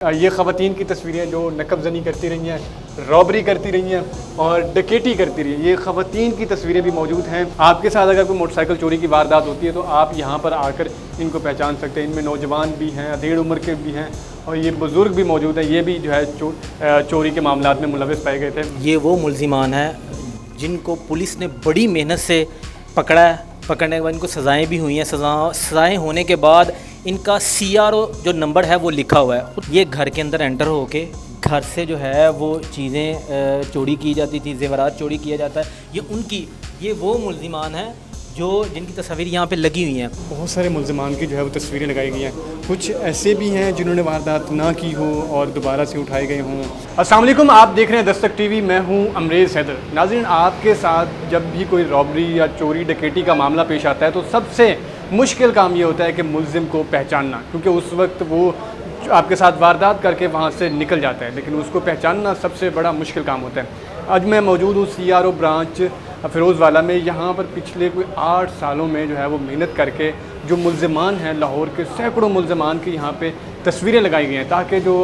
یہ خواتین کی تصویریں جو نقب زنی کرتی رہی ہیں، رابری کرتی رہی ہیں اور ڈکیٹی کرتی رہی ہیں، یہ خواتین کی تصویریں بھی موجود ہیں۔ آپ کے ساتھ اگر کوئی موٹر سائیکل چوری کی واردات ہوتی ہے تو آپ یہاں پر آ کر ان کو پہچان سکتے ہیں۔ ان میں نوجوان بھی ہیں، ادھیڑ عمر کے بھی ہیں اور یہ بزرگ بھی موجود ہیں۔ یہ بھی جو ہے چوری کے معاملات میں ملوث پائے گئے تھے۔ یہ وہ ملزمان ہیں جن کو پولیس نے بڑی محنت سے پکڑا ہے، پکڑنے کے بعد ان کو سزائیں بھی ہوئی ہیں۔ سزائیں ہونے کے بعد ان کا CRO جو نمبر ہے وہ لکھا ہوا ہے۔ یہ گھر کے اندر انٹر ہو کے گھر سے جو ہے وہ چیزیں چوری کی جاتی تھی، زیورات چوری کیا جاتا ہے۔ یہ وہ ملزمان ہیں جن کی تصاویر یہاں پہ لگی ہوئی ہیں۔ بہت سارے ملزمان کی جو ہے وہ تصویریں لگائی گئی ہیں۔ کچھ ایسے بھی ہیں جنہوں نے واردات نہ کی ہو اور دوبارہ سے اٹھائے گئے ہوں۔ السلام علیکم، آپ دیکھ رہے ہیں دستک ٹی وی، میں ہوں امریز حیدر۔ ناظرین، آپ کے ساتھ جب بھی کوئی رابری یا چوری ڈکیٹی کا معاملہ پیش آتا ہے تو سب سے مشکل کام یہ ہوتا ہے کہ ملزم کو پہچاننا، کیونکہ اس وقت وہ آپ کے ساتھ واردات کر کے وہاں سے نکل جاتا ہے، لیکن اس کو پہچاننا سب سے بڑا مشکل کام ہوتا ہے۔ آج میں موجود ہوں CRO برانچ فیروز والا میں۔ یہاں پر پچھلے کوئی 8 سالوں میں جو ہے وہ محنت کر کے جو ملزمان ہیں، لاہور کے سینکڑوں ملزمان کی یہاں پہ تصویریں لگائی گئی ہیں تاکہ جو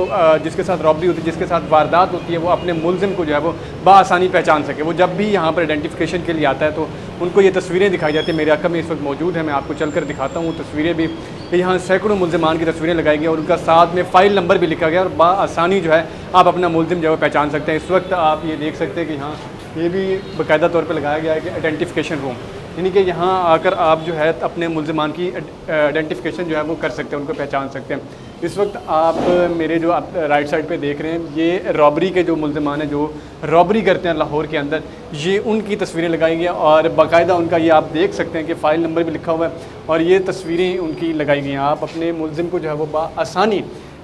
جس کے ساتھ رابری ہوتی ہے، جس کے ساتھ واردات ہوتی ہے، وہ اپنے ملزم کو جو ہے وہ بآسانی پہچان سکے۔ وہ جب بھی یہاں پر آئیڈینٹیفیکیشن کے لیے آتا ہے تو ان کو یہ تصویریں دکھائی جاتی ہیں۔ میرے حق میں اس وقت موجود ہیں، میں آپ کو چل کر دکھاتا ہوں تصویریں بھی کہ یہاں سینکڑوں ملزمان کی تصویریں لگائی گئی اور ان کا ساتھ میں فائل نمبر بھی لکھا گیا اور بآسانی جو ہے آپ اپنا ملزم جو ہے وہ پہچان سکتے ہیں۔ اس وقت آپ یہ دیکھ سکتے ہیں کہ یہاں یہ بھی باقاعدہ طور پہ لگایا گیا ہے کہ آئیڈینٹیفیکیشن روم، یعنی کہ یہاں آ کر آپ جو ہے اپنے ملزمان کی آئیڈینٹیفیکیشن جو ہے وہ کر سکتے ہیں، ان کو پہچان سکتے ہیں۔ اس وقت آپ میرے جو آپ رائٹ سائڈ پہ دیکھ رہے ہیں، یہ رابری کے جو ملزمان ہیں جو رابری کرتے ہیں لاہور کے اندر، یہ ان کی تصویریں لگائی گئی ہیں اور باقاعدہ ان کا یہ آپ دیکھ سکتے ہیں کہ فائل نمبر بھی لکھا ہوا ہے اور یہ تصویریں ان کی لگائی گئی ہیں۔ آپ اپنے ملزم کو جو ہے وہ بآسانی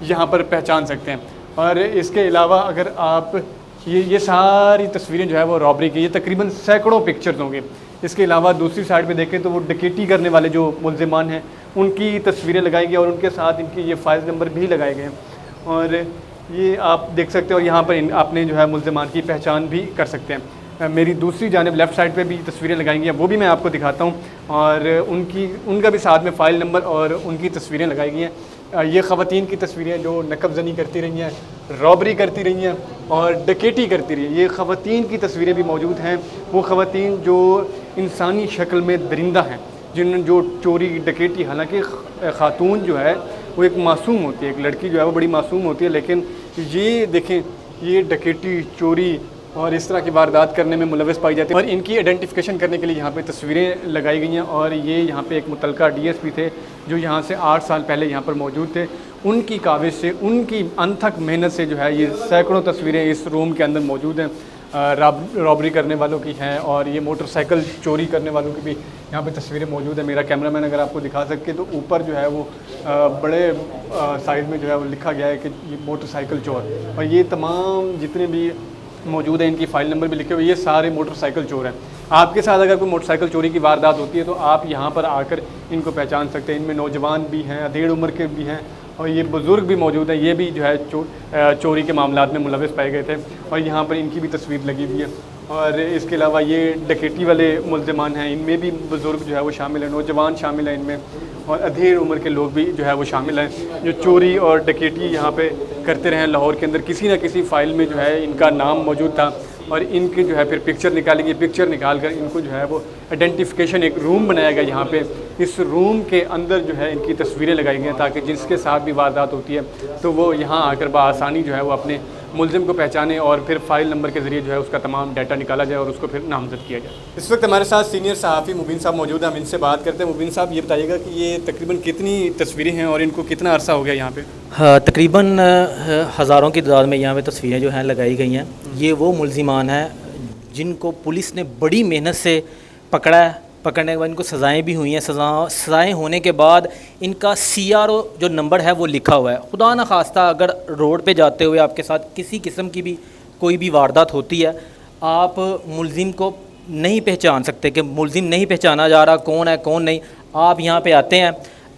یہاں پر پہچان سکتے ہیں۔ اور اس کے علاوہ اگر آپ یہ ساری تصویریں جو ہے وہ رابری کی، یہ تقریباً سینکڑوں پکچرز ہوں گے۔ اس کے علاوہ دوسری سائڈ پہ دیکھیں تو وہ ڈکیٹی کرنے والے جو ملزمان ہیں ان کی تصویریں لگائی گئی اور ان کے ساتھ ان کی یہ فائل نمبر بھی لگائے گئے ہیں اور یہ آپ دیکھ سکتے ہیں اور یہاں پر اپنے جو ہے ملزمان کی پہچان بھی کر سکتے ہیں۔ میری دوسری جانب لیفٹ سائڈ پہ بھی تصویریں لگائی گئی ہیں، وہ بھی میں آپ کو دکھاتا ہوں اور ان کا بھی ساتھ میں فائل نمبر اور ان کی تصویریں لگائی گئی ہیں۔ یہ خواتین کی تصویریں جو نقب زنی کرتی رہی ہیں، رابری کرتی رہی ہیں اور ڈکیٹی کرتی رہی ہیں۔ یہ خواتین کی تصویریں بھی موجود ہیں، وہ خواتین جو انسانی شکل میں درندہ ہیں، جو چوری ڈکیٹی، حالانکہ خاتون جو ہے وہ ایک معصوم ہوتی ہے، ایک لڑکی جو ہے وہ بڑی معصوم ہوتی ہے، لیکن یہ دیکھیں یہ ڈکیٹی، چوری اور اس طرح کی واردات کرنے میں ملوث پائی جاتی ہے اور ان کی آئیڈینٹیفیکیشن کرنے کے لیے یہاں پہ تصویریں لگائی گئی ہیں اور یہ یہاں پہ ایک متعلقہ DSP تھے جو یہاں سے 8 سال پہلے یہاں پر موجود تھے۔ ان کی کاوش سے، ان کی انتھک محنت سے جو ہے یہ سینکڑوں تصویریں اس روم کے اندر موجود ہیں۔ رابری کرنے والوں کی ہیں اور یہ موٹر سائیکل چوری کرنے والوں کی بھی یہاں پہ تصویریں موجود ہیں۔ میرا کیمرہ مین اگر آپ کو دکھا سکے تو اوپر جو ہے وہ بڑے سائز میں جو ہے وہ لکھا گیا ہے کہ یہ موٹر سائیکل چور، اور یہ تمام جتنے بھی موجود ہیں ان کی فائل نمبر بھی لکھے ہوئے، یہ سارے موٹر سائیکل چور ہیں۔ آپ کے ساتھ اگر کوئی موٹر سائیکل چوری کی واردات ہوتی ہے تو آپ یہاں پر آ کر ان کو پہچان سکتے ہیں۔ ان میں نوجوان بھی ہیں، ادھیڑ عمر کے بھی ہیں اور یہ بزرگ بھی موجود ہیں۔ یہ بھی جو ہے چوری کے معاملات میں ملوث پائے گئے تھے اور یہاں پر ان کی بھی تصویر لگی ہوئی ہے۔ اور اس کے علاوہ یہ ڈکیٹی والے ملزمان ہیں، ان میں بھی بزرگ جو ہے وہ شامل ہیں، نوجوان شامل ہیں ان میں، اور ادھیڑ عمر کے لوگ بھی جو ہے وہ شامل ہیں جو چوری اور ڈکیٹی یہاں پہ کرتے رہے ہیں لاہور کے اندر۔ کسی نہ کسی فائل میں جو ہے ان کا نام موجود تھا اور ان کی جو ہے پھر پکچر نکالی گئی، پکچر نکال کر ان کو جو ہے وہ آئیڈینٹیفیکیشن، ایک روم بنایا گیا یہاں پہ۔ اس روم کے اندر جو ہے ان کی تصویریں لگائی گئی ہیں تاکہ جس کے ساتھ بھی واردات ہوتی ہے تو وہ یہاں آ کر بآسانی جو ہے وہ اپنے ملزم کو پہچانے اور پھر فائل نمبر کے ذریعے جو ہے اس کا تمام ڈیٹا نکالا جائے اور اس کو پھر نامزد کیا جائے۔ اس وقت ہمارے ساتھ سینئر صحافی مبین صاحب موجود ہیں، ہم ان سے بات کرتے ہیں۔ مبین صاحب، یہ بتائیے گا کہ یہ تقریباً کتنی تصویریں ہیں اور ان کو کتنا عرصہ ہو گیا یہاں پہ؟ تقریباً ہزاروں کی تعداد میں یہاں پہ تصویریں جو ہیں لگائی گئی ہیں۔ یہ وہ ملزمان ہیں جن کو پولیس نے بڑی محنت سے پکڑا ہے، پکڑنے کے بعد ان کو سزائیں بھی ہوئی ہیں۔ سزائیں ہونے کے بعد ان کا CRO جو نمبر ہے وہ لکھا ہوا ہے۔ خدا نہ خواستہ اگر روڈ پہ جاتے ہوئے آپ کے ساتھ کسی قسم کی بھی کوئی بھی واردات ہوتی ہے، آپ ملزم کو نہیں پہچان سکتے کہ ملزم نہیں پہچانا جا رہا کون ہے کون نہیں، آپ یہاں پہ آتے ہیں،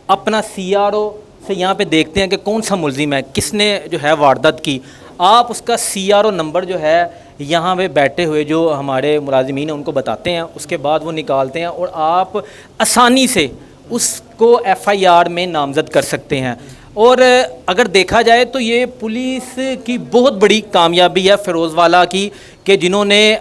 اپنا CRO سے یہاں پہ دیکھتے ہیں کہ کون سا ملزم ہے، کس نے جو ہے واردات کی، آپ اس کا CRO نمبر جو ہے یہاں پہ بیٹھے ہوئے جو ہمارے ملازمین ہیں ان کو بتاتے ہیں، اس کے بعد وہ نکالتے ہیں اور آپ آسانی سے اس کو FIR میں نامزد کر سکتے ہیں۔ اور اگر دیکھا جائے تو یہ پولیس کی بہت بڑی کامیابی ہے فیروز والا کی کہ جنہوں نے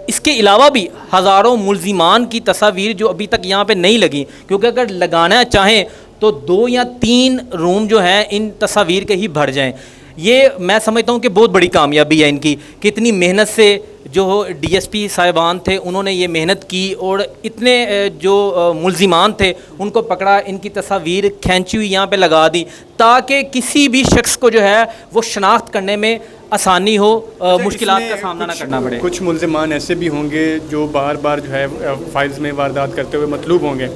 اس کے علاوہ بھی ہزاروں ملزمان کی تصاویر جو ابھی تک یہاں پہ نہیں لگی، کیونکہ اگر لگانا چاہیں تو 2 یا 3 روم جو ہیں ان تصاویر کے ہی بھر جائیں. یہ میں سمجھتا ہوں کہ بہت بڑی کامیابی ہے ان کی، کہ اتنی محنت سے جو ڈی ایس پی صاحبان تھے انہوں نے یہ محنت کی اور اتنے جو ملزمان تھے ان کو پکڑا، ان کی تصاویر کھینچی ہوئی یہاں پہ لگا دی تاکہ کسی بھی شخص کو جو ہے وہ شناخت کرنے میں آسانی ہو، مشکلات کا سامنا نہ کرنا پڑے. کچھ ملزمان ایسے بھی ہوں گے جو بار بار جو ہے فائلز میں واردات کرتے ہوئے مطلوب ہوں گے.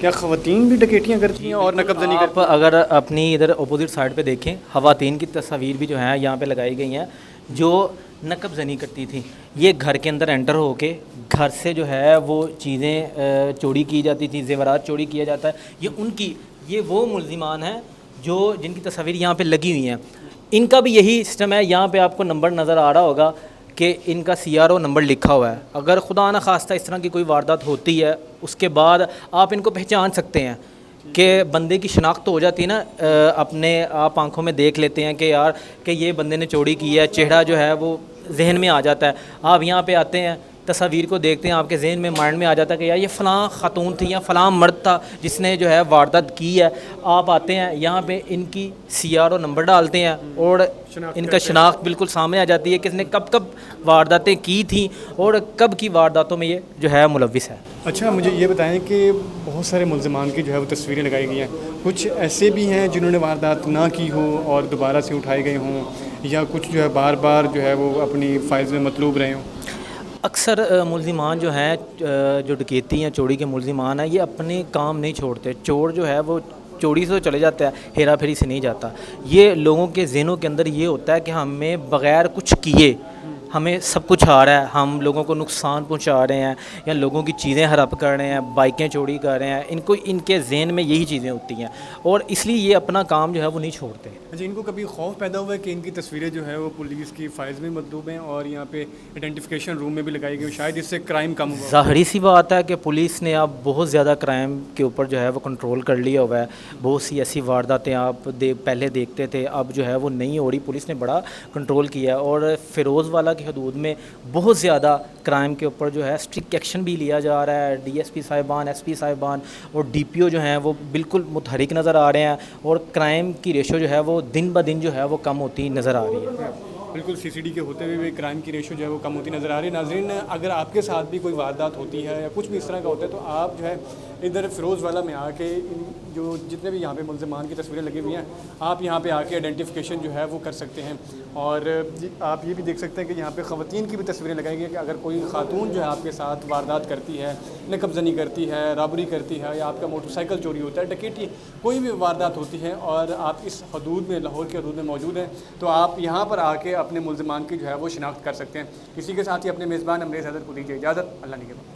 کیا خواتین بھی ڈکیتیاں کرتی ہیں اور نقب زنی کرتی ہیں؟ آپ اگر اپنی ادھر اپوزٹ سائڈ پہ دیکھیں، خواتین کی تصاویر بھی جو ہیں یہاں پہ لگائی گئی ہیں جو نقب زنی کرتی تھیں. یہ گھر کے اندر انٹر ہو کے گھر سے جو ہے وہ چیزیں چوری کی جاتی تھیں، زیورات چوری کیا جاتا ہے. یہ وہ ملزمان ہیں جن کی تصاویر یہاں پہ لگی ہوئی ہیں. ان کا بھی یہی سسٹم ہے. یہاں پہ آپ کو نمبر نظر آ رہا ہوگا کہ ان کا CRO نمبر لکھا ہوا ہے. اگر خدا نہ خواستہ اس طرح کی کوئی واردات ہوتی ہے اس کے بعد آپ ان کو پہچان سکتے ہیں کہ بندے کی شناخت تو ہو جاتی ہے نا، اپنے آپ آنکھوں میں دیکھ لیتے ہیں کہ یار کہ یہ بندے نے چوری کی ہے، چہرہ جو ہے وہ ذہن میں آ جاتا ہے. آپ یہاں پہ آتے ہیں، تصاویر کو دیکھتے ہیں، آپ کے ذہن میں مائنڈ میں آ جاتا ہے کہ یار یہ فلاں خاتون تھی یا فلاں مرد تھا جس نے جو ہے واردات کی ہے. آپ آتے ہیں یہاں پہ ان کی CRO نمبر ڈالتے ہیں اور ان کا شناخت بالکل سامنے آ جاتی ہے کہ اس نے کب وارداتیں کی تھیں اور کب کی وارداتوں میں یہ جو ہے ملوث ہے. اچھا مجھے یہ بتائیں کہ بہت سارے ملزمان کی جو ہے وہ تصویریں لگائی گئی ہیں، کچھ ایسے بھی ہیں جنہوں نے واردات نہ کی ہو اور دوبارہ سے اٹھائے گئے ہوں، یا کچھ جو ہے بار بار جو ہے وہ اپنی فائلز میں مطلوب رہے ہوں؟ اکثر ملزمان جو ہیں جو ڈکیتی یا چوری کے ملزمان ہیں یہ اپنے کام نہیں چھوڑتے. چور جو ہے وہ چوری سے تو چلے جاتا ہے، ہیرا پھیری سے نہیں جاتا. یہ لوگوں کے ذہنوں کے اندر یہ ہوتا ہے کہ ہمیں بغیر کچھ کیے ہمیں سب کچھ آ رہا ہے، ہم لوگوں کو نقصان پہنچا رہے ہیں یا لوگوں کی چیزیں ہڑپ کر رہے ہیں، بائکیں چوری کر رہے ہیں. ان کے ذہن میں یہی چیزیں ہوتی ہیں اور اس لیے یہ اپنا کام جو ہے وہ نہیں چھوڑتے. اچھا ان کو کبھی خوف پیدا ہوا ہے کہ ان کی تصویریں جو ہے وہ پولیس کی فائلز میں مطلوب ہیں اور یہاں پہ آئیڈینٹیفیکیشن روم میں بھی لگائی گئی، شاید اس سے کرائم کم ہوا؟ ظاہری سی بات ہے کہ پولیس نے اب بہت زیادہ کرائم کے اوپر جو ہے وہ کنٹرول کر لیا ہوا ہے. بہت سی ایسی وارداتیں آپ پہلے دیکھتے تھے، اب جو ہے وہ نہیں ہو رہی. پولیس نے بڑا کنٹرول کیا اور فیروز والا کی حدود میں بہت زیادہ کرائم کے اوپر جو ہے اسٹرکٹ ایکشن بھی لیا جا رہا ہے. DSP صاحبان، SP صاحبان اور DPO جو ہیں وہ بالکل متحرک نظر آ رہے ہیں اور کرائم کی ریشو جو ہے وہ دن بہ دن جو ہے وہ کم ہوتی نظر آ رہی ہے. بالکل CCD کے ہوتے ہوئے بھی کرائم کی ریشو جو ہے وہ کم ہوتی نظر آ رہی ہے. ناظرین اگر آپ کے ساتھ بھی کوئی واردات ہوتی ہے یا کچھ بھی اس طرح کا ہوتا ہے تو آپ جو ہے ادھر فیروز والا میں آ کے جو جتنے بھی یہاں پہ ملزمان کی تصویریں لگی ہوئی ہیں آپ یہاں پہ آ کے آئیڈینٹیفیکیشن جو ہے وہ کر سکتے ہیں. اور آپ یہ بھی دیکھ سکتے ہیں کہ یہاں پہ خواتین کی بھی تصویریں لگائی گئی ہیں کہ اگر کوئی خاتون جو ہے آپ کے ساتھ واردات کرتی ہے، نقب زنی کرتی ہے، رابری کرتی ہے یا آپ کا موٹر سائیکل چوری ہوتا ہے، ڈکیتی کوئی بھی واردات ہوتی ہے اور آپ اس حدود میں لاہور کی حدود میں موجود ہیں تو آپ یہاں پر آ کے اپنے ملزمان کی جو ہے وہ شناخت کر سکتے ہیں. اسی کے ساتھ ہی اپنے میزبان امریز حیدر کو دیجیے اجازت. اللہ نگہبان.